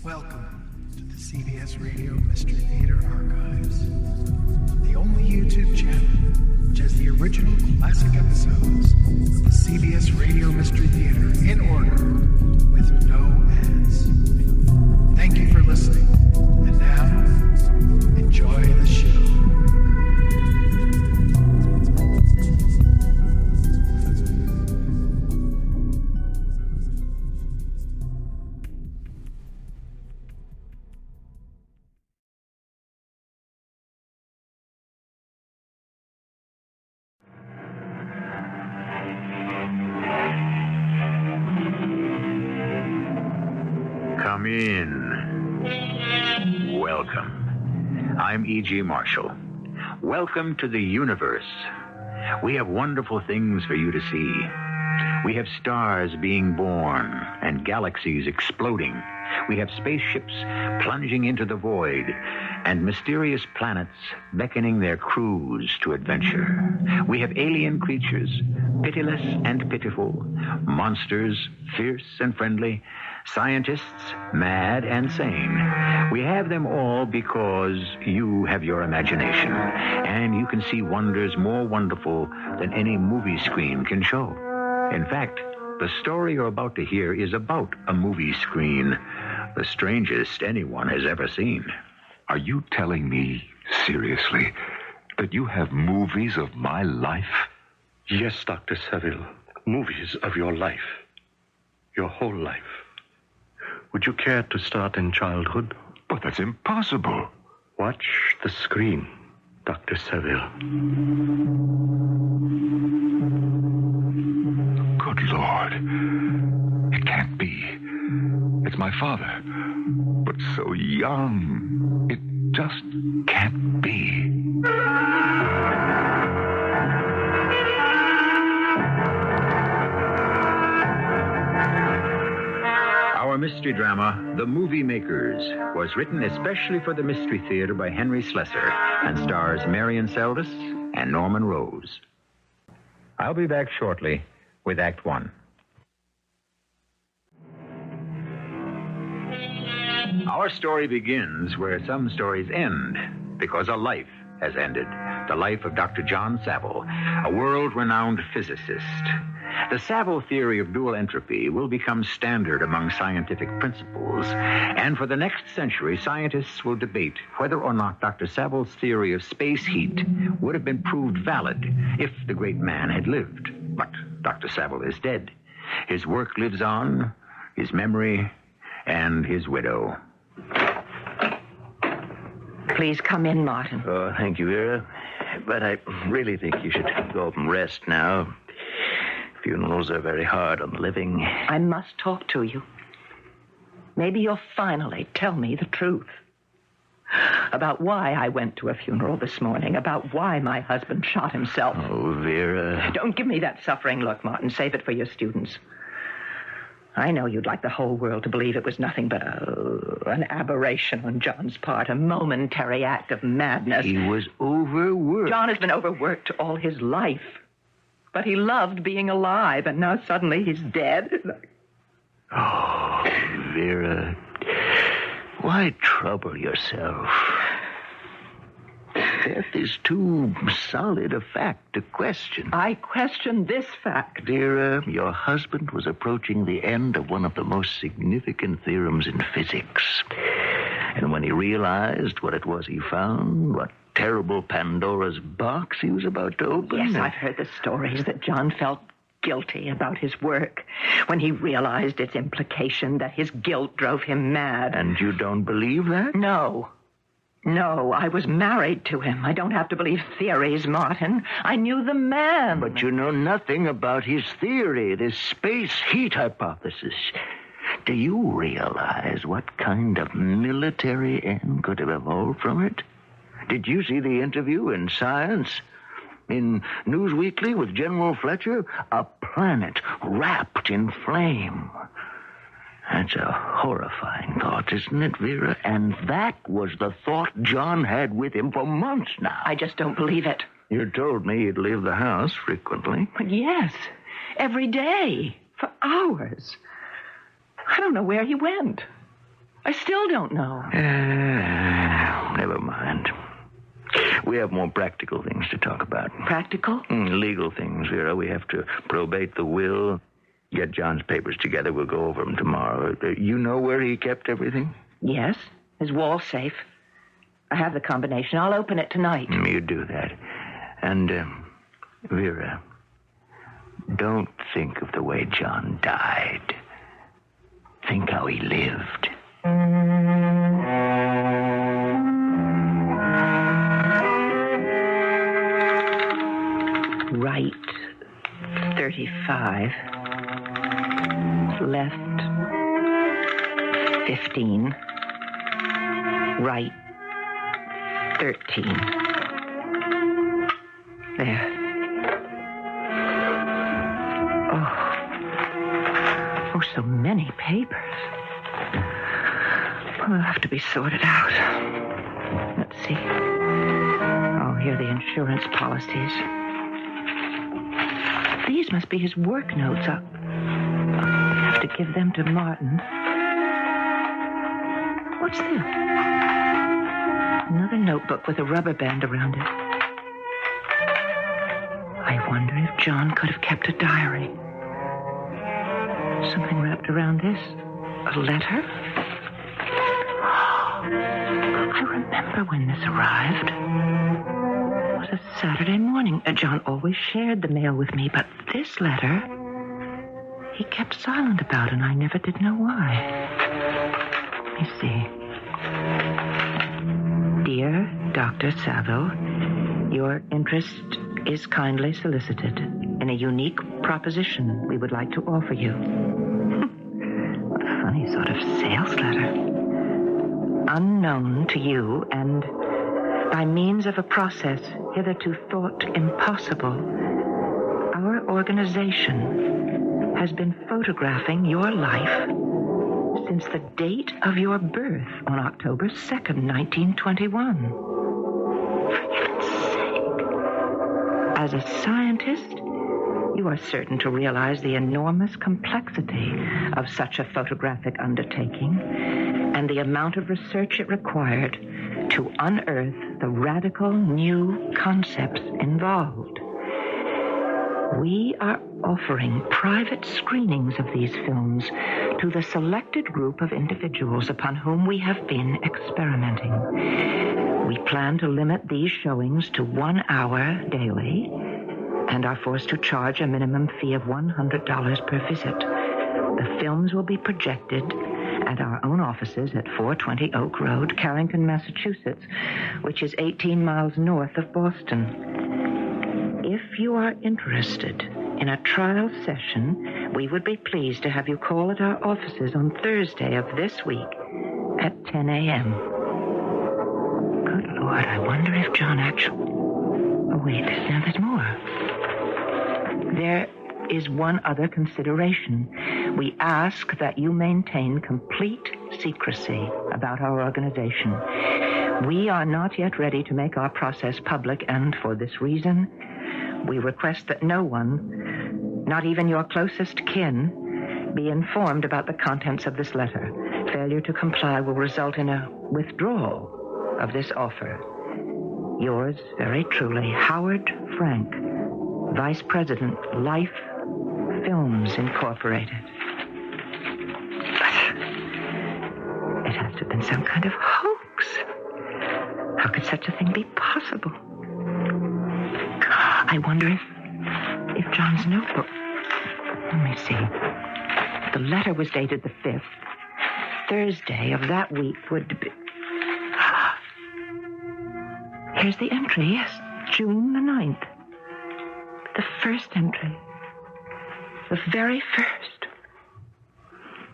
Welcome to the CBS Radio Mystery Theater Archives, the only YouTube channel which has the original classic episodes of the CBS Radio Mystery Theater in order with no ads. Thank you for listening, and now, enjoy the show. Come in. Welcome. I'm E.G. Marshall. Welcome to the universe. We have wonderful things for you to see. We have stars being born and galaxies exploding. We have spaceships plunging into the void and mysterious planets beckoning their crews to adventure. We have alien creatures, pitiless and pitiful, monsters, fierce and friendly, scientists, mad and sane. We have them all because you have your imagination, and you can see wonders more wonderful than any movie screen can show. In fact, the story you're about to hear is about a movie screen, the strangest anyone has ever seen. Are you telling me, seriously, that you have movies of my life? Yes, Dr. Seville. Movies of your life. Your whole life. Would you care to start in childhood? But that's impossible. Watch the screen, Dr. Seville. Good Lord. It can't be. It's my father. But so young. It just can't be. Our mystery drama, The Movie Makers, was written especially for the Mystery Theater by Henry Slesar and stars Marian, Seldes and Norman Rose. I'll be back shortly with Act One. Our story begins where some stories end, because a life has ended. The life of Dr. John Saville, a world-renowned physicist. The Saville theory of dual entropy will become standard among scientific principles, and for the next century, scientists will debate whether or not Dr. Saville's theory of space heat would have been proved valid if the great man had lived. But Dr. Saville is dead. His work lives on, his memory, and his widow. Please come in, Martin. Oh, thank you, Vera. But I really think you should go up and rest now. Funerals are very hard on the living. I must talk to you. Maybe you'll finally tell me the truth. About why I went to a funeral this morning. About why my husband shot himself. Oh, Vera. Don't give me that suffering look, Martin. Save it for your students. I know you'd like the whole world to believe it was nothing but an aberration on John's part, a momentary act of madness. He was overworked. John has been overworked all his life. But he loved being alive, and now suddenly he's dead. Oh, Vera, why trouble yourself? Death is too solid a fact to question. I question this fact. Vera, your husband was approaching the end of one of the most significant theorems in physics. And when he realized what it was he found, what terrible Pandora's box he was about to open... Yes, I've heard the stories that John felt guilty about his work when he realized its implication that his guilt drove him mad. And you don't believe that? No, I was married to him. I don't have to believe theories, Martin. I knew the man. But you know nothing about his theory, this space heat hypothesis. Do you realize what kind of military end could have evolved from it? Did you see the interview in Science? In News Weekly with General Fletcher? A planet wrapped in flame. That's a horrifying thought, isn't it, Vera? And that was the thought John had with him for months now. I just don't believe it. You told me he'd leave the house frequently. But yes, every day, for hours. I don't know where he went. I still don't know. Never mind. We have more practical things to talk about. Practical? Legal things, Vera. We have to probate the will, get John's papers together. We'll go over them tomorrow. You know where he kept everything? Yes. His wall safe. I have the combination. I'll open it tonight. You do that. And, Vera, don't think of the way John died. Think how he lived. Right 35. Left 15. Right 13. There. Oh, so many papers. They'll have to be sorted out. Let's see. Oh, here are the insurance policies. These must be his work notes. I'll have to give them to Martin. What's this? Another notebook with a rubber band around it. I wonder if John could have kept a diary. Something wrapped around this. A letter? I remember when this arrived. It was a Saturday morning. John always shared the mail with me, but this letter he kept silent about, and I never did know why. Let me see. Dear Dr. Saville, your interest is kindly solicited in a unique proposition we would like to offer you. What a funny sort of sales letter. Unknown to you and by means of a process hitherto thought impossible, our organization has been photographing your life since the date of your birth on October 2nd, 1921. For heaven's sake. As a scientist, you are certain to realize the enormous complexity of such a photographic undertaking and the amount of research it required to unearth the radical new concepts involved. We are offering private screenings of these films to the selected group of individuals upon whom we have been experimenting. We plan to limit these showings to 1 hour daily and are forced to charge a minimum fee of $100 per visit. The films will be projected at our own offices at 420 Oak Road, Carrington, Massachusetts, which is 18 miles north of Boston. If you are interested in a trial session, we would be pleased to have you call at our offices on Thursday of this week at 10 a.m. Good Lord, I wonder if John actually... Oh, wait, now there's more. There is one other consideration. We ask that you maintain complete secrecy about our organization. We are not yet ready to make our process public, and for this reason, we request that no one, not even your closest kin, be informed about the contents of this letter. Failure to comply will result in a withdrawal of this offer. Yours very truly, Howard Frank, Vice President, Life Films Incorporated. It has to have been some kind of hoax. How could such a thing be possible? I wonder if John's notebook... Let me see. The letter was dated the 5th. Thursday of that week would be... Here's the entry, yes. June the 9th. The first entry. The very first.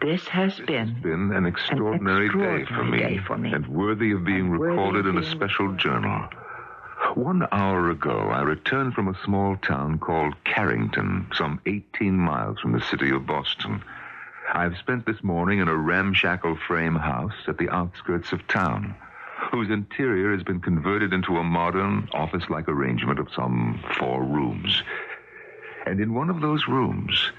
This has been an extraordinary day for me, and worthy of being recorded in a special journal. 1 hour ago, I returned from a small town called Carrington, some 18 miles from the city of Boston. I've spent this morning in a ramshackle frame house at the outskirts of town, whose interior has been converted into a modern, office-like arrangement of some 4 rooms. And in one of those rooms,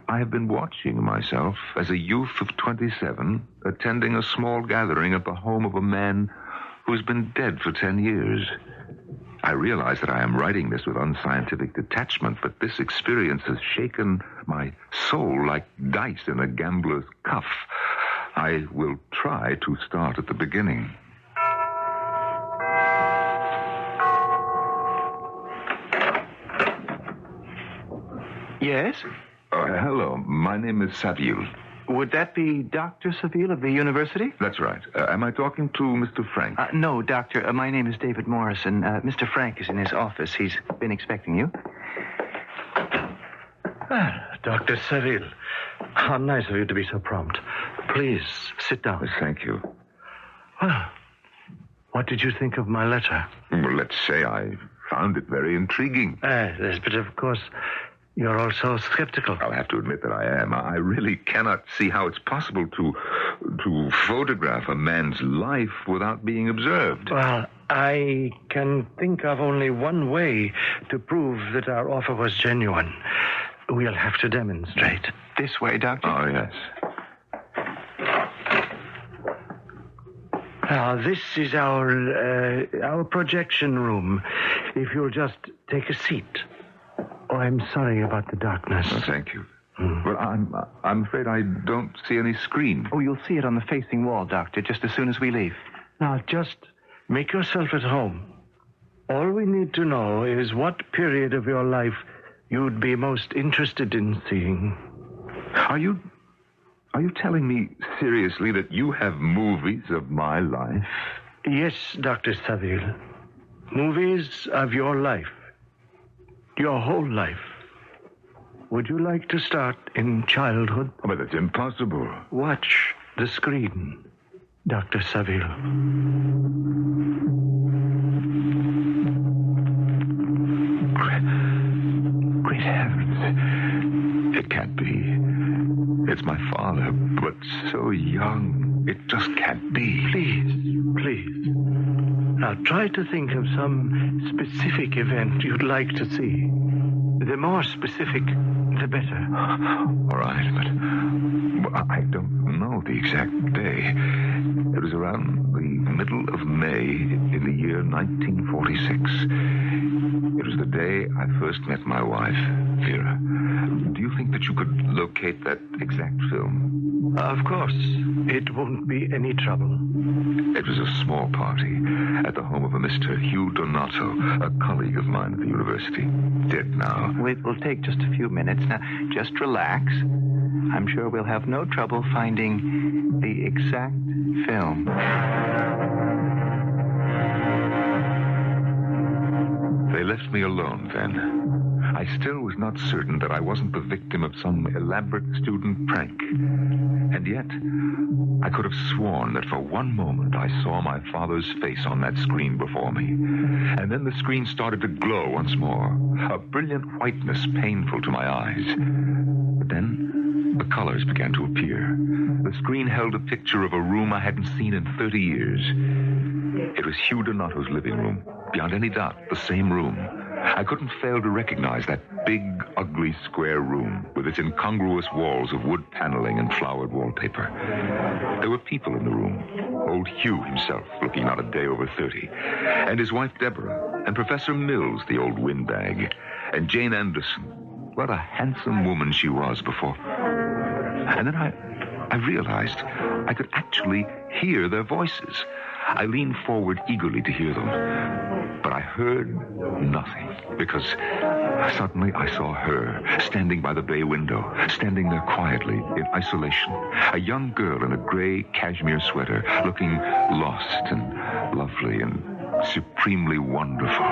I have been watching myself as a youth of 27 attending a small gathering at the home of a man who's been dead for 10 years. I realize that I am writing this with unscientific detachment, but this experience has shaken my soul like dice in a gambler's cuff. I will try to start at the beginning. Yes? Hello, my name is Saville. Would that be Dr. Saville of the university? That's right. Am I talking to Mr. Frank? No, Doctor. My name is David Morrison. Mr. Frank is in his office. He's been expecting you. Dr. Saville, how nice of you to be so prompt. Please, sit down. Thank you. Well, what did you think of my letter? Well, let's say I found it very intriguing. Yes, but of course, you're also skeptical. I'll have to admit that I am. I really cannot see how it's possible to photograph a man's life without being observed. Well, I can think of only one way to prove that our offer was genuine. We'll have to demonstrate. This way, Doctor. Oh, yes. Now, this is our projection room. If you'll just take a seat. Oh, I'm sorry about the darkness. Oh, thank you. Well, I'm afraid I don't see any screen. Oh, you'll see it on the facing wall, Doctor, just as soon as we leave. Now, just make yourself at home. All we need to know is what period of your life you'd be most interested in seeing. Are you telling me seriously that you have movies of my life? Yes, Dr. Saville. Movies of your life. Your whole life. Would you like to start in childhood? Oh, but that's impossible. Watch the screen, Dr. Saville. Great heavens. It can't be. It's my father, but so young. It just can't be. Please. Now try to think of some specific event you'd like to see. The more specific, the better. All right, but I don't know the exact day. It was around the middle of May in the year 1946. It was the day I first met my wife, Vera. Do you think that you could locate that exact film? Of course. It won't be any trouble. It was a small party at the home of a Mr. Hugh Donato, a colleague of mine at the university. Dead now. It will take just a few minutes. Now, just relax. I'm sure we'll have no trouble finding the exact film. They left me alone then. I still was not certain that I wasn't the victim of some elaborate student prank. And yet, I could have sworn that for one moment I saw my father's face on that screen before me. And then the screen started to glow once more, a brilliant whiteness painful to my eyes. But then, the colors began to appear. The screen held a picture of a room I hadn't seen in 30 years. It was Hugh Donato's living room. Beyond any doubt, the same room. I couldn't fail to recognize that big, ugly, square room with its incongruous walls of wood paneling and flowered wallpaper. There were people in the room. Old Hugh himself, looking not a day over 30, and his wife Deborah, and Professor Mills, the old windbag, and Jane Anderson. What a handsome woman she was before. And then I realized I could actually hear their voices. I leaned forward eagerly to hear them, but I heard nothing, because suddenly I saw her standing by the bay window, standing there quietly in isolation, a young girl in a gray cashmere sweater, looking lost and lovely and supremely wonderful.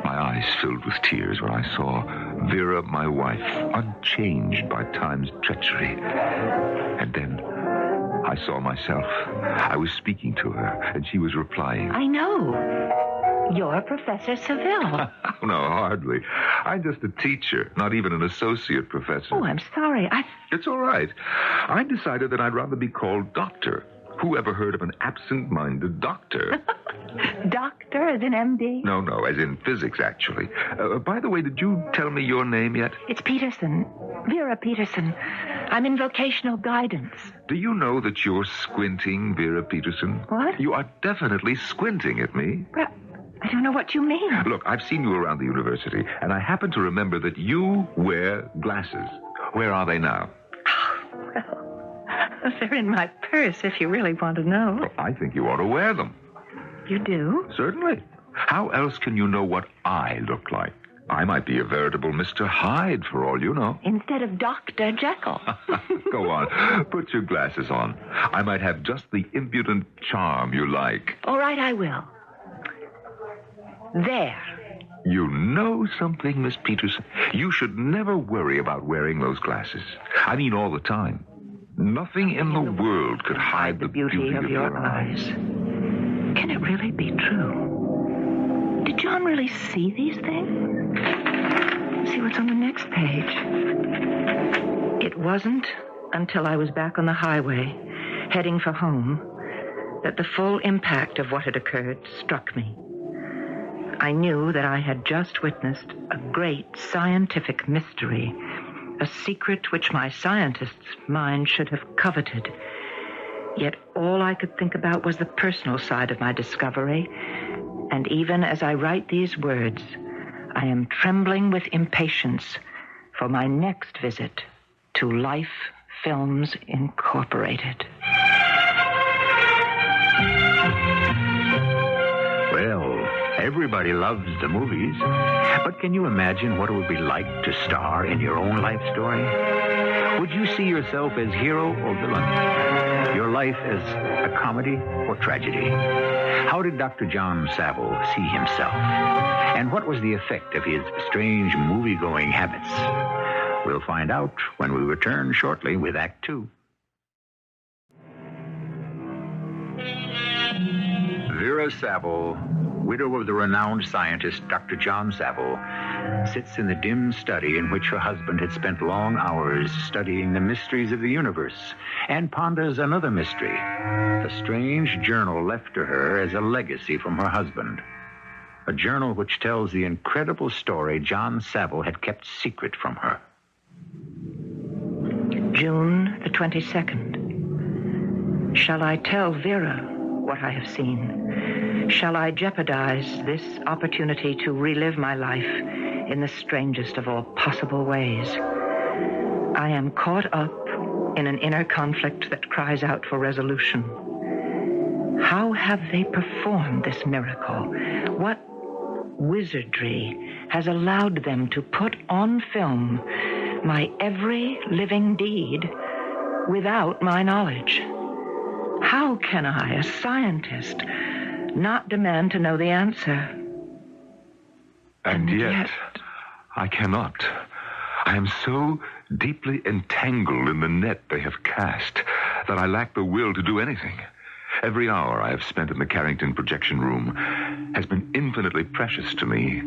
My eyes filled with tears when I saw Vera, my wife, unchanged by time's treachery. And then I saw myself. I was speaking to her, and she was replying. I know. You're Professor Saville. No, hardly. I'm just a teacher, not even an associate professor. Oh, I'm sorry. It's all right. I decided that I'd rather be called Doctor. Who ever heard of an absent-minded doctor? Doctor as in MD? No, as in physics, actually. By the way, did you tell me your name yet? It's Peterson. Vera Peterson. I'm in vocational guidance. Do you know that you're squinting, Vera Peterson? What? You are definitely squinting at me. Well, I don't know what you mean. Look, I've seen you around the university, and I happen to remember that you wear glasses. Where are they now? Well, they're in my purse, if you really want to know. Well, I think you ought to wear them. You do? Certainly. How else can you know what I look like? I might be a veritable Mr. Hyde, for all you know. Instead of Dr. Jekyll. Go on. Put your glasses on. I might have just the impudent charm you like. All right, I will. There. You know something, Miss Peterson? You should never worry about wearing those glasses. I mean all the time. Nothing in the world could hide the beauty of your eyes. Can it really be true? Did John really see these things? See what's on the next page. It wasn't until I was back on the highway, heading for home, that the full impact of what had occurred struck me. I knew that I had just witnessed a great scientific mystery, a secret which my scientist's mind should have coveted. Yet all I could think about was the personal side of my discovery, and even as I write these words, I am trembling with impatience for my next visit to Life Films Incorporated. Well, everybody loves the movies. But can you imagine what it would be like to star in your own life story? Would you see yourself as hero or villain? Your life as a comedy or tragedy? How did Dr. John Saville see himself? And what was the effect of his strange movie-going habits? We'll find out when we return shortly with Act Two. Vera Saville, widow of the renowned scientist Dr. John Saville, sits in the dim study in which her husband had spent long hours studying the mysteries of the universe, and ponders another mystery, the strange journal left to her as a legacy from her husband. A journal which tells the incredible story John Saville had kept secret from her. June the 22nd. Shall I tell Vera what I have seen? Shall I jeopardize this opportunity to relive my life in the strangest of all possible ways? I am caught up in an inner conflict that cries out for resolution. How have they performed this miracle? What wizardry has allowed them to put on film my every living deed without my knowledge? How can I, a scientist, not demand to know the answer? And yet, I cannot. I am so deeply entangled in the net they have cast that I lack the will to do anything. Every hour I have spent in the Carrington projection room has been infinitely precious to me.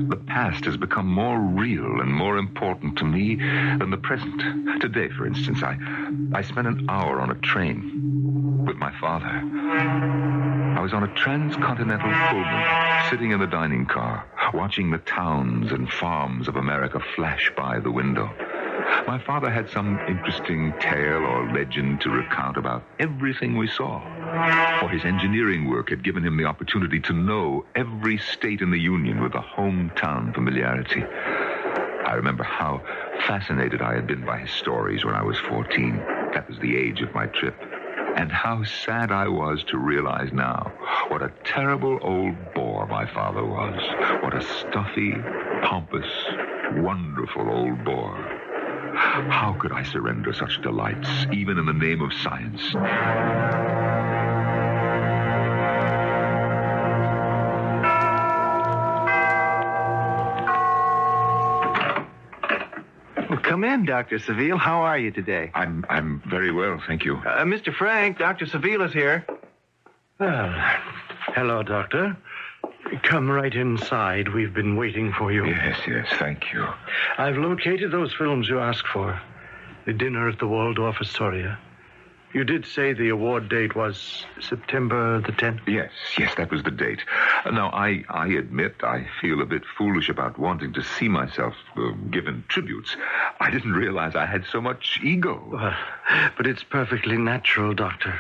The past has become more real and more important to me than the present. Today, for instance, I spent an hour on a train with my father. I was on a transcontinental Pullman, sitting in the dining car, watching the towns and farms of America flash by the window. My father had some interesting tale or legend to recount about everything we saw. For his engineering work had given him the opportunity to know every state in the Union with a hometown familiarity. I remember how fascinated I had been by his stories when I was 14. That was the age of my trip. And how sad I was to realize now what a terrible old bore my father was. What a stuffy, pompous, wonderful old bore. How could I surrender such delights, even in the name of science? Well, come in, Dr. Saville. How are you today? I'm very well, thank you. Mr. Frank, Dr. Saville is here. Well, hello, Doctor. Come right inside. We've been waiting for you. Yes, thank you. I've located those films you asked for. The dinner at the Waldorf Astoria. You did say the award date was September the 10th? Yes, that was the date. Now, I admit I feel a bit foolish about wanting to see myself given tributes. I didn't realize I had so much ego. But it's perfectly natural, Doctor.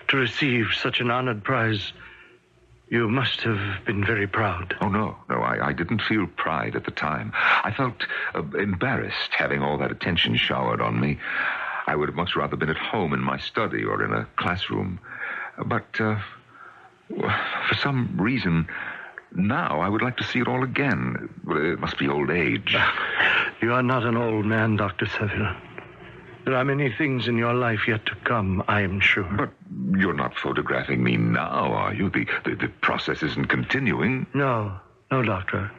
To receive such an honored prize, you must have been very proud. Oh, no, I didn't feel pride at the time. I felt embarrassed having all that attention showered on me. I would have much rather been at home in my study or in a classroom. But for some reason, now I would like to see it all again. It must be old age. You are not an old man, Dr. Seville. There are many things in your life yet to come, I am sure. But you're not photographing me now, are you? The process isn't continuing. No, Doctor.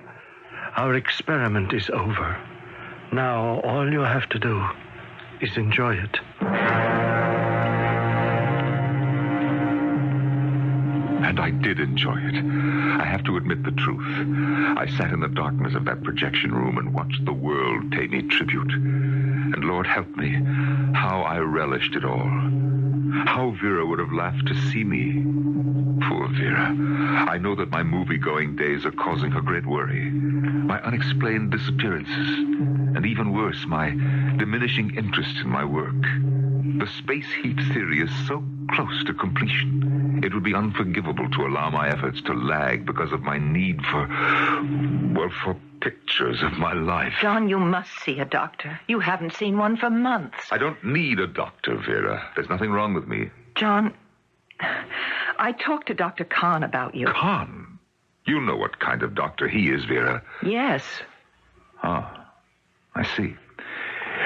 Our experiment is over. Now, all you have to do is enjoy it. And I did enjoy it. I have to admit the truth. I sat in the darkness of that projection room and watched the world pay me tribute. And Lord help me, how I relished it all. How Vera would have laughed to see me. Poor Vera. I know that my movie-going days are causing her great worry. My unexplained disappearances. And even worse, my diminishing interest in my work. The space heat theory is so close to completion. It would be unforgivable to allow my efforts to lag because of my need for pictures of my life. John, you must see a doctor. You haven't seen one for months. I don't need a doctor, Vera. There's nothing wrong with me. John, I talked to Dr. Kahn about you. Kahn? You know what kind of doctor he is, Vera. Yes. Ah, I see.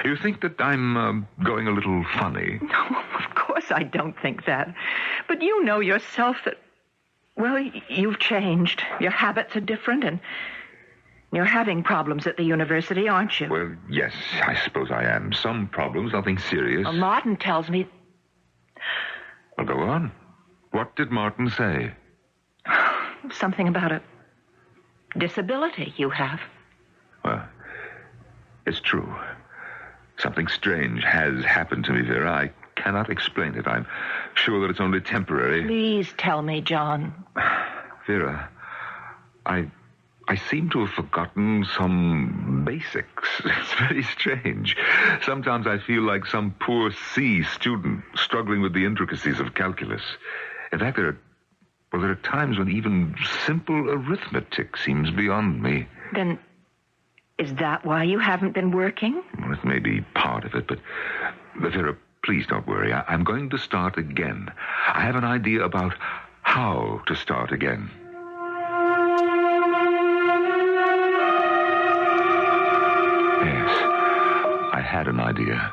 You think that I'm going a little funny? No, of course I don't think that. But you know yourself that, well, you've changed. Your habits are different, and you're having problems at the university, aren't you? Well, yes, I suppose I am. Some problems, nothing serious. Well, Martin tells me... Well, go on. What did Martin say? Something about a disability you have. Well, it's true. Something strange has happened to me, Vera. I cannot explain it. I'm sure that it's only temporary. Please tell me, John. Vera, I seem to have forgotten some basics. It's very strange. Sometimes I feel like some poor C student struggling with the intricacies of calculus. In fact, there are times when even simple arithmetic seems beyond me. Then, is that why you haven't been working? Well, it may be part of it, but Vera, please don't worry. I'm going to start again. I have an idea about how to start again. Yes, I had an idea.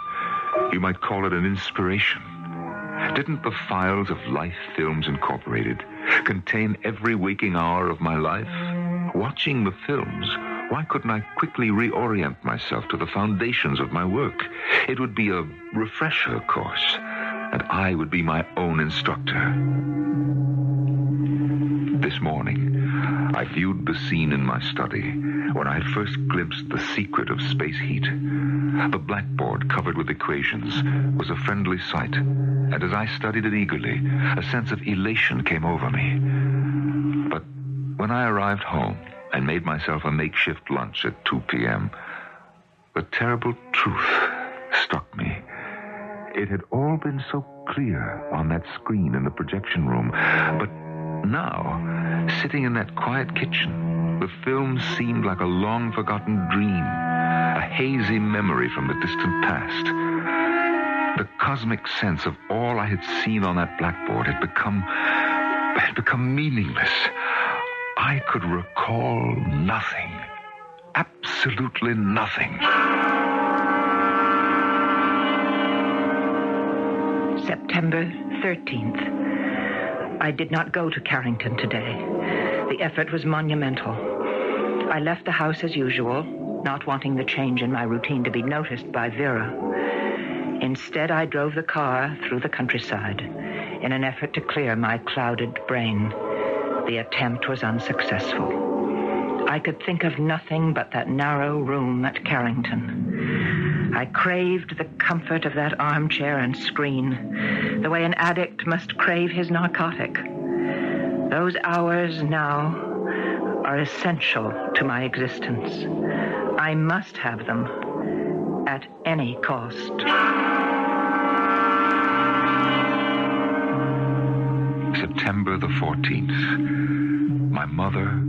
You might call it an inspiration. Didn't the files of Life Films Incorporated contain every waking hour of my life? Watching the films, why couldn't I quickly reorient myself to the foundations of my work? It would be a refresher course, and I would be my own instructor. This morning, I viewed the scene in my study when I had first glimpsed the secret of space heat. The blackboard covered with equations was a friendly sight, and as I studied it eagerly, a sense of elation came over me. But when I arrived home and made myself a makeshift lunch at 2 p.m., the terrible truth struck me. It had all been so clear on that screen in the projection room, but now, sitting in that quiet kitchen, the film seemed like a long-forgotten dream, a hazy memory from the distant past. The cosmic sense of all I had seen on that blackboard had become meaningless. I could recall nothing. Absolutely nothing. September 13th. I did not go to Carrington today. The effort was monumental. I left the house as usual, not wanting the change in my routine to be noticed by Vera. Instead, I drove the car through the countryside in an effort to clear my clouded brain. The attempt was unsuccessful. I could think of nothing but that narrow room at Carrington. I craved the comfort of that armchair and screen, the way an addict must crave his narcotic. Those hours now are essential to my existence. I must have them at any cost. September the 14th. My mother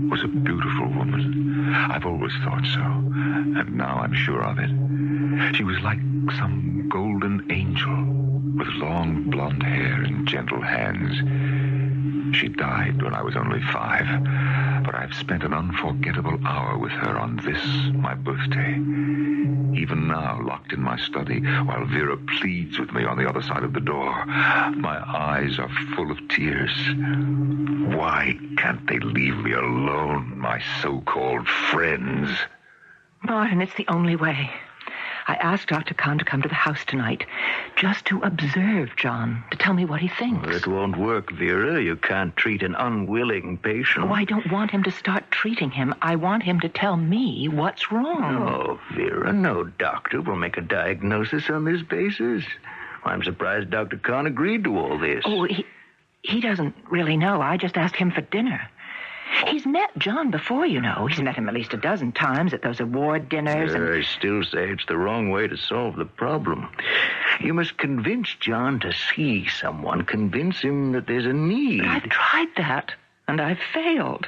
was a beautiful woman. I've always thought so, and now I'm sure of it. She was like some golden angel with long blonde hair and gentle hands. She died when I was only 5, but I've spent an unforgettable hour with her on this, my birthday. Even now, locked in my study, while Vera pleads with me on the other side of the door, my eyes are full of tears. Why can't they leave me alone, my so-called friends? Martin, it's the only way. I asked Dr. Kahn to come to the house tonight, just to observe John, to tell me what he thinks. Well, it won't work, Vera. You can't treat an unwilling patient. Oh, I don't want him to start treating him. I want him to tell me what's wrong. No, Vera, no doctor will make a diagnosis on this basis. I'm surprised Dr. Kahn agreed to all this. Oh, he doesn't really know. I just asked him for dinner. He's met John before, you know. He's met him at least a dozen times at those award dinners. I still say it's the wrong way to solve the problem. You must convince John to see someone. Convince him that there's a need. But I've tried that, and I've failed.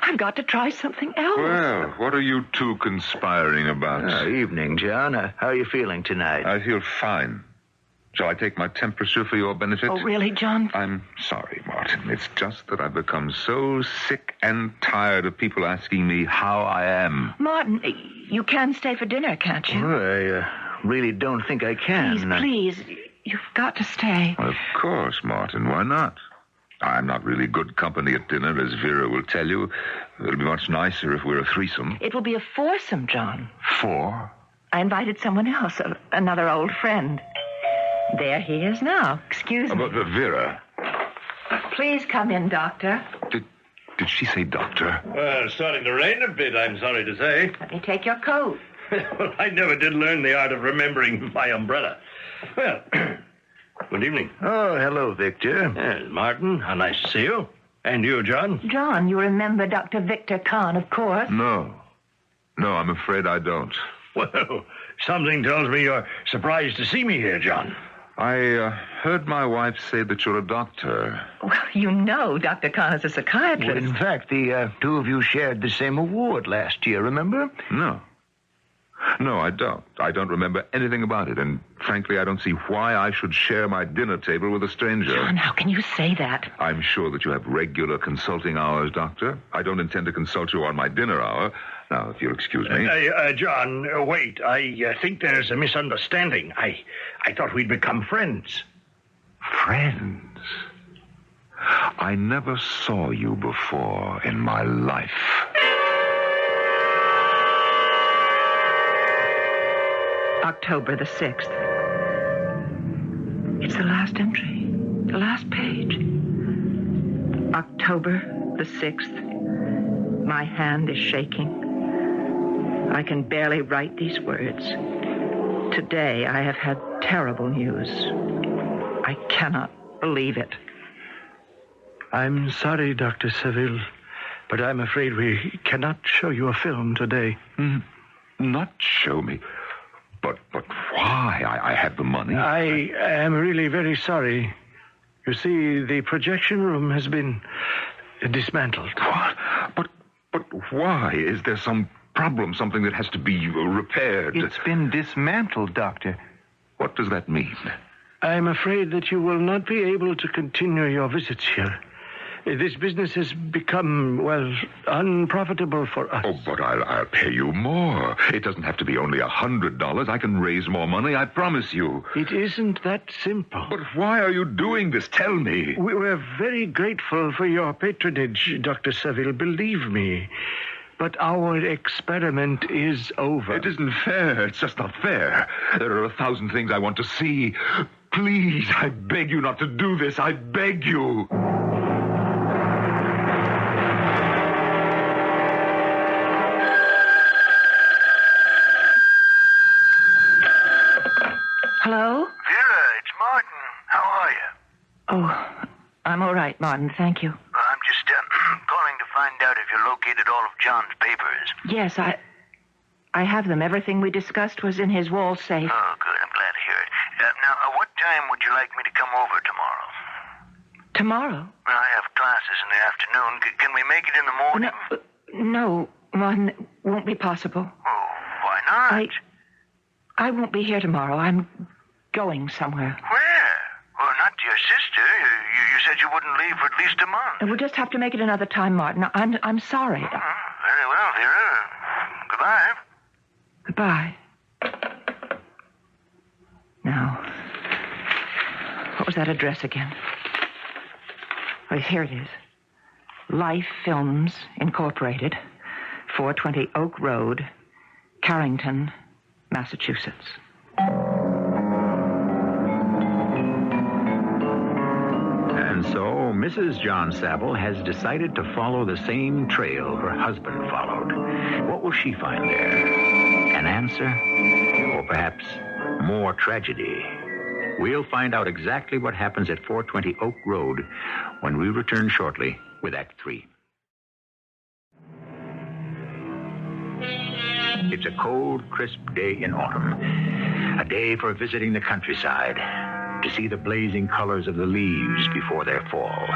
I've got to try something else. Well, what are you two conspiring about? Evening, John. How are you feeling tonight? I feel fine. Shall I take my temperature for your benefit? Oh, really, John? I'm sorry, Martin. It's just that I've become so sick and tired of people asking me how I am. Martin, you can stay for dinner, can't you? Oh, I really don't think I can. Please, you've got to stay. Of course, Martin. Why not? I'm not really good company at dinner, as Vera will tell you. It'll be much nicer if we're a threesome. It will be a foursome, John. 4? I invited someone else, another old friend. There he is now. Excuse me. But Vera. Please come in, Doctor. Did she say doctor? Well, it's starting to rain a bit, I'm sorry to say. Let me take your coat. Well, I never did learn the art of remembering my umbrella. Well, good evening. Oh, hello, Victor. Yes, Martin, how nice to see you. And you, John? John, you remember Dr. Victor Kahn, of course. No, I'm afraid I don't. Well, something tells me you're surprised to see me here, John. I heard my wife say that you're a doctor. Well, you know Dr. Kahn is a psychiatrist. Well, in fact, the two of you shared the same award last year, remember? No, I don't. I don't remember anything about it, and frankly, I don't see why I should share my dinner table with a stranger. John, how can you say that? I'm sure that you have regular consulting hours, Doctor. I don't intend to consult you on my dinner hour. Now, if you'll excuse me. John, wait. I think there's a misunderstanding. I thought we'd become friends. Friends? I never saw you before in my life. October the 6th. It's the last entry, the last page. October the 6th. My hand is shaking. I can barely write these words. Today I have had terrible news. I cannot believe it. I'm sorry, Dr. Seville, but I'm afraid we cannot show you a film today. Not show me? But why? I have the money. I am really very sorry. You see, the projection room has been dismantled. What? But why? Is there some problem, something that has to be repaired? It's been dismantled, Doctor. What does that mean? I'm afraid that you will not be able to continue your visits here. This business has become, well, unprofitable for us. Oh, but I'll pay you more. It doesn't have to be only $100. I can raise more money, I promise you. It isn't that simple. But why are you doing this? Tell me. We're very grateful for your patronage, Dr. Seville, believe me. But our experiment is over. It isn't fair. It's just not fair. There are 1,000 things I want to see. Please, I beg you not to do this. I beg you. Hello? Vera, it's Martin. How are you? Oh, I'm all right, Martin. Thank you. I'm just calling to find out if you located all of John's papers. Yes, I have them. Everything we discussed was in his wall safe. Oh, good. I'm glad to hear it. Now, what time would you like me to come over tomorrow? Tomorrow? Well, I have classes in the afternoon. Can we make it in the morning? No, Martin, it won't be possible. Oh, why not? I won't be here tomorrow. I'm going somewhere. Where? Well, not to your sister. You said you wouldn't leave for at least a month. We'll just have to make it another time, Martin. I'm sorry. Very well, Vera. Goodbye. Goodbye. Now, what was that address again? Oh, here it is. Life Films Incorporated, 420 Oak Road, Carrington, Massachusetts. And so Mrs. John Saville has decided to follow the same trail her husband followed. What will she find there? An answer? Or perhaps more tragedy? We'll find out exactly what happens at 420 Oak Road when we return shortly with Act 3. It's a cold, crisp day in autumn. A day for visiting the countryside, to see the blazing colors of the leaves before their fall.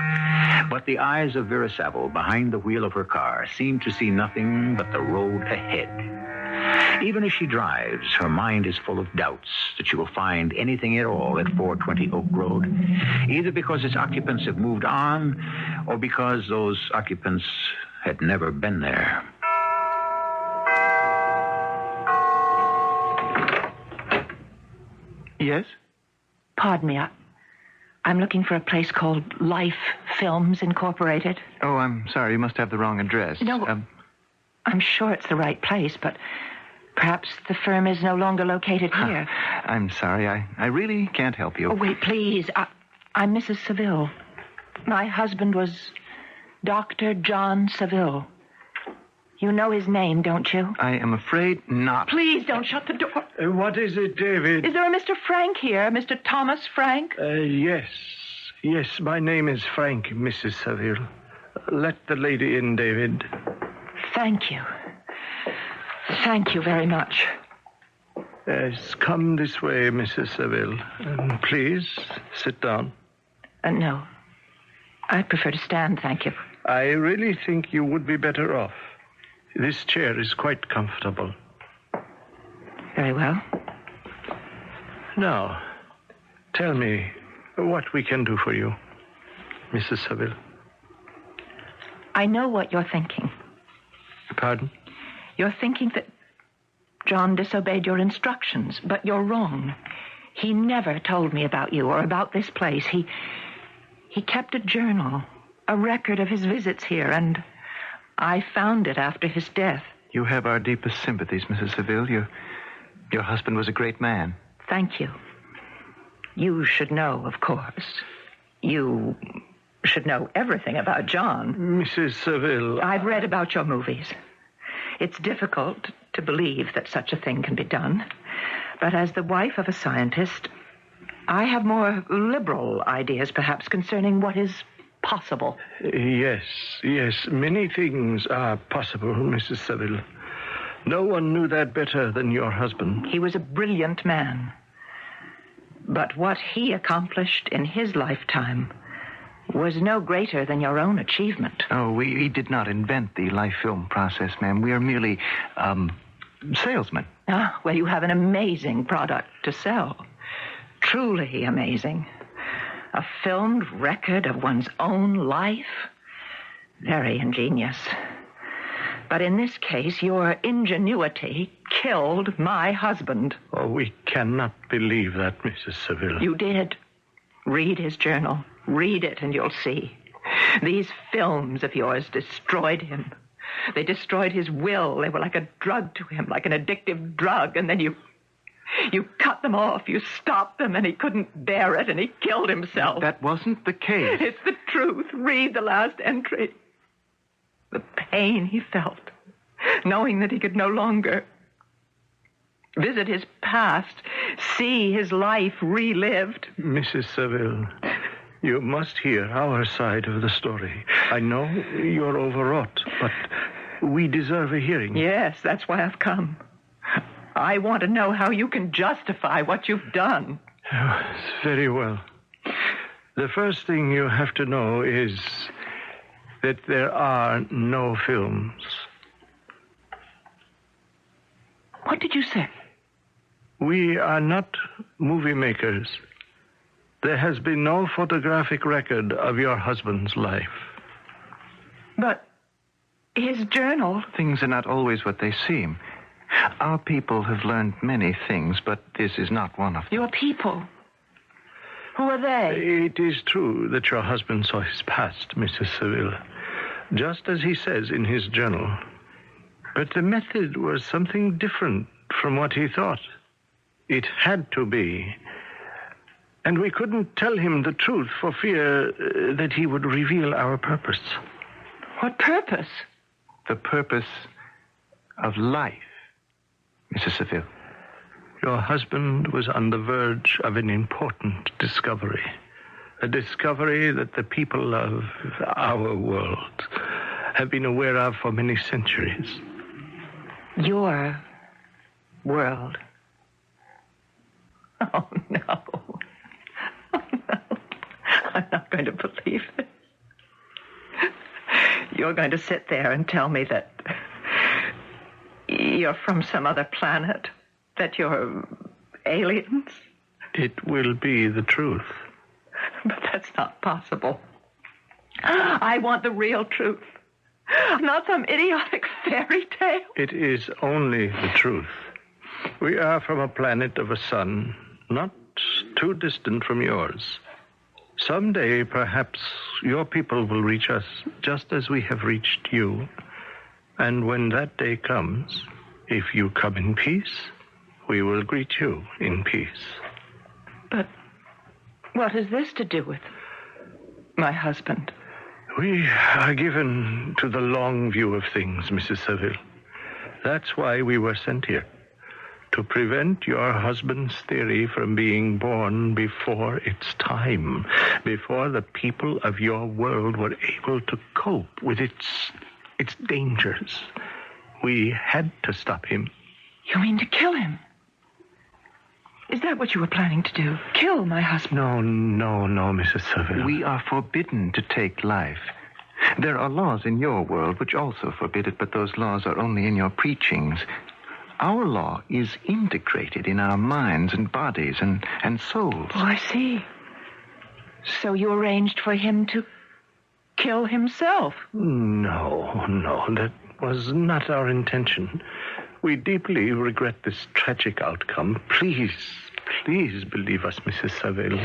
But the eyes of Vera Saville behind the wheel of her car seem to see nothing but the road ahead. Even as she drives, her mind is full of doubts that she will find anything at all at 420 Oak Road, either because its occupants have moved on or because those occupants had never been there. Yes? Pardon me, I'm looking for a place called Life Films Incorporated. Oh, I'm sorry. You must have the wrong address. No, I'm sure it's the right place, but perhaps the firm is no longer located here. I'm sorry. I really can't help you. Oh, wait, please. I'm Mrs. Saville. My husband was Dr. John Saville. You know his name, don't you? I am afraid not. Please don't shut the door. What is it, David? Is there a Mr. Frank here? Mr. Thomas Frank? Yes. Yes, my name is Frank, Mrs. Saville. Let the lady in, David. Thank you. Thank you very much. Yes, come this way, Mrs. Saville. Please, sit down. No. I prefer to stand, thank you. I really think you would be better off. This chair is quite comfortable. Very well. Now, tell me what we can do for you, Mrs. Saville. I know what you're thinking. Pardon? You're thinking that John disobeyed your instructions, but you're wrong. He never told me about you or about this place. He kept a journal, a record of his visits here, and I found it after his death. You have our deepest sympathies, Mrs. Saville. Your husband was a great man. Thank you. You should know, of course. You should know everything about John. Mrs. Saville... I've read about your movies. It's difficult to believe that such a thing can be done. But as the wife of a scientist, I have more liberal ideas, perhaps, concerning what is possible. Yes. Many things are possible, Mrs. Saville. No one knew that better than your husband. He was a brilliant man. But what he accomplished in his lifetime was no greater than your own achievement. Oh, we did not invent the life film process, ma'am. We are merely, salesmen. Ah, well, you have an amazing product to sell. Truly amazing. A filmed record of one's own life. Very ingenious. But in this case, your ingenuity killed my husband. Oh, we cannot believe that, Mrs. Saville. You did. Read his journal. Read it and you'll see. These films of yours destroyed him. They destroyed his will. They were like a drug to him, like an addictive drug. And then you cut them off. You stopped them, and he couldn't bear it, and he killed himself. That wasn't the case. It's the truth. Read the last entry. The pain he felt, knowing that he could no longer... visit his past, see his life relived. Mrs. Seville, you must hear our side of the story. I know you're overwrought, but we deserve a hearing. Yes, that's why I've come. I want to know how you can justify what you've done. Oh, very well. The first thing you have to know is that there are no films. What did you say? We are not movie makers. There has been no photographic record of your husband's life. But his journal... Things are not always what they seem. Our people have learned many things, but this is not one of them. Your people? Who are they? It is true that your husband saw his past, Mrs. Seville, just as he says in his journal. But the method was something different from what he thought. It had to be. And we couldn't tell him the truth for fear that he would reveal our purpose. What purpose? The purpose of life, Mrs. Seville. Your husband was on the verge of an important discovery. A discovery that the people of our world have been aware of for many centuries. Your world? Oh, no. Oh, no. I'm not going to believe it. You're going to sit there and tell me that you're from some other planet, that you're aliens? It will be the truth. But that's not possible. I want the real truth, not some idiotic fairy tale. It is only the truth. We are from a planet of a sun, not too distant from yours. Someday, perhaps, your people will reach us just as we have reached you. And when that day comes, if you come in peace, we will greet you in peace. But what has this to do with my husband? We are given to the long view of things, Mrs. Seville. That's why we were sent here. To prevent your husband's theory from being born before its time, before the people of your world were able to cope with its dangers. We had to stop him. You mean to kill him? Is that what you were planning to do? Kill my husband? No, Mrs. Seville. We are forbidden to take life. There are laws in your world which also forbid it, but those laws are only in your preachings. Our law is integrated in our minds and bodies and souls. Oh, I see. So you arranged for him to kill himself? No, that was not our intention. We deeply regret this tragic outcome. Please believe us, Mrs. Seville.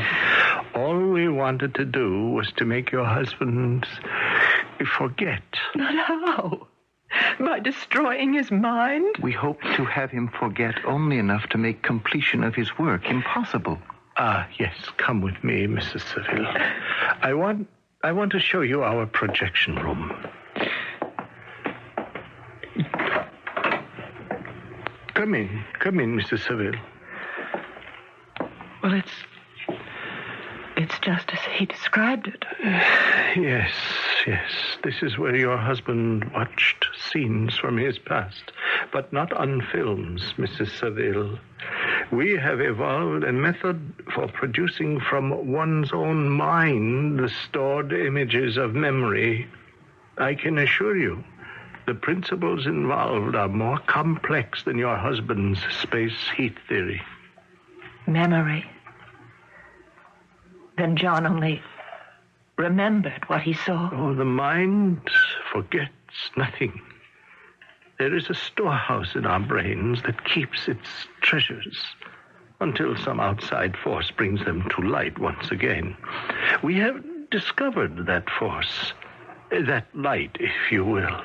All we wanted to do was to make your husband forget. But how? By destroying his mind? We hope to have him forget only enough to make completion of his work impossible. Yes, come with me, Mrs. Seville. I want to show you our projection room. Come in, Mrs. Seville. Well, it's just as he described it. Yes. This is where your husband watched scenes from his past, but not on films, Mrs. Seville. We have evolved a method for producing from one's own mind the stored images of memory. I can assure you, the principles involved are more complex than your husband's space heat theory. Memory. Then John only remembered what he saw. Oh, the mind forgets nothing. There is a storehouse in our brains that keeps its treasures until some outside force brings them to light once again. We have discovered that force, that light, if you will.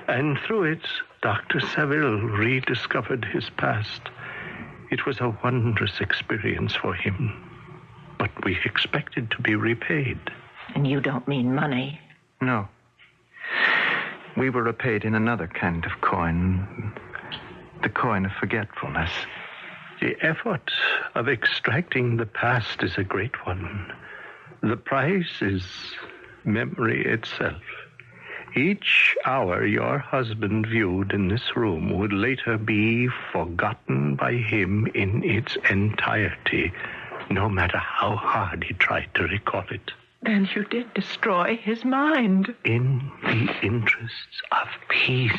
And through it, Dr. Seville rediscovered his past. It was a wondrous experience for him, but we expected to be repaid. And you don't mean money? No. We were repaid in another kind of coin. the coin of forgetfulness. The effort of extracting the past is a great one. The price is memory itself. Each hour your husband viewed in this room would later be forgotten by him in its entirety, no matter how hard he tried to recall it. Then you did destroy his mind. In the interests of peace,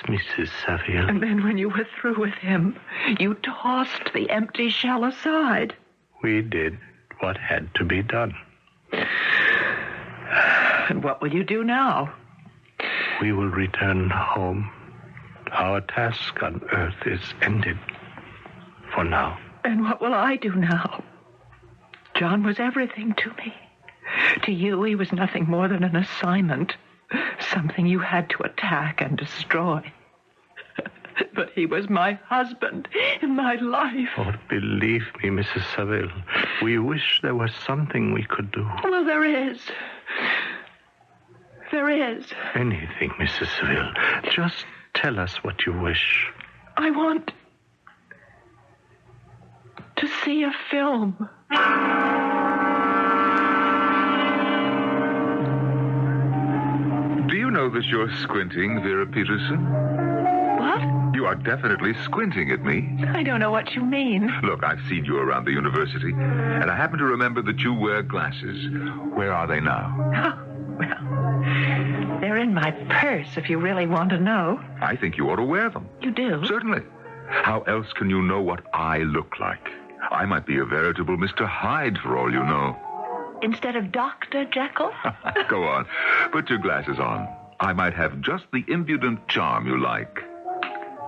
Mrs. Saville. And then when you were through with him, you tossed the empty shell aside. We did what had to be done. And what will you do now? We will return home. Our task on Earth is ended. For now. And what will I do now? John was everything to me. To you, he was nothing more than an assignment. Something you had to attack and destroy. But he was my husband in my life. Oh, believe me, Mrs. Saville, we wish there was something we could do. Well, there is. There is. Anything, Mrs. Saville. Just tell us what you wish. I want to see a film. Do you know that you're squinting, Vera Peterson? What? You are definitely squinting at me. I don't know what you mean. Look, I've seen you around the university, and I happen to remember that you wear glasses. Where are they now? Oh, well, they're in my purse, if you really want to know. I think you ought to wear them. You do? Certainly. How else can you know what I look like? I might be a veritable Mr. Hyde, for all you know. Instead of Dr. Jekyll? Go on. Put your glasses on. I might have just the impudent charm you like.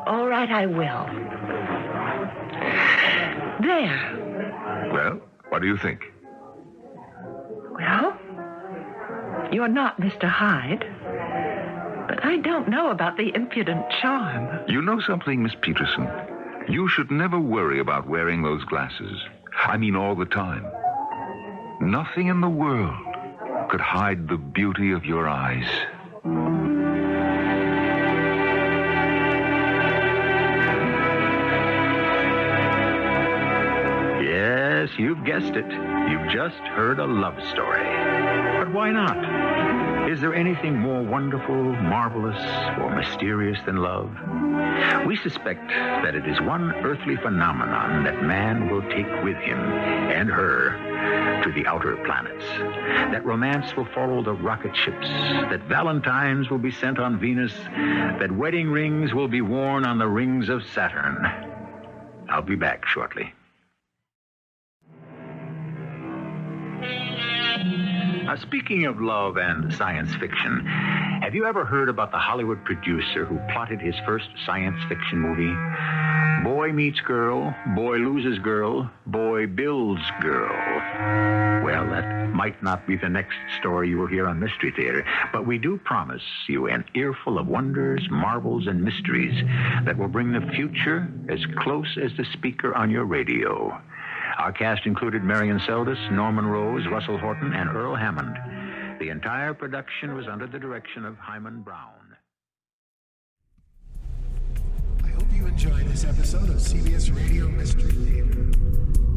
All right, I will. There. Well, what do you think? Well, you're not Mr. Hyde, but I don't know about the impudent charm. You know something, Miss Peterson? You should never worry about wearing those glasses. I mean all the time. Nothing in the world could hide the beauty of your eyes. Yes, you've guessed it. You've just heard a love story. But why not? Is there anything more wonderful, marvelous, or mysterious than love? We suspect that it is one earthly phenomenon that man will take with him and her to the outer planets. That romance will follow the rocket ships, that valentines will be sent on Venus, that wedding rings will be worn on the rings of Saturn. I'll be back shortly. Now, speaking of love and science fiction, have you ever heard about the Hollywood producer who plotted his first science fiction movie? Boy meets girl, boy loses girl, boy builds girl. Well, that might not be the next story you will hear on Mystery Theater, but we do promise you an earful of wonders, marvels, and mysteries that will bring the future as close as the speaker on your radio. Our cast included Marian, Seldes, Norman Rose, Russell Horton, and Earl Hammond. The entire production was under the direction of Hammond Brown. I hope you enjoyed this episode of CBS Radio Mystery Theater.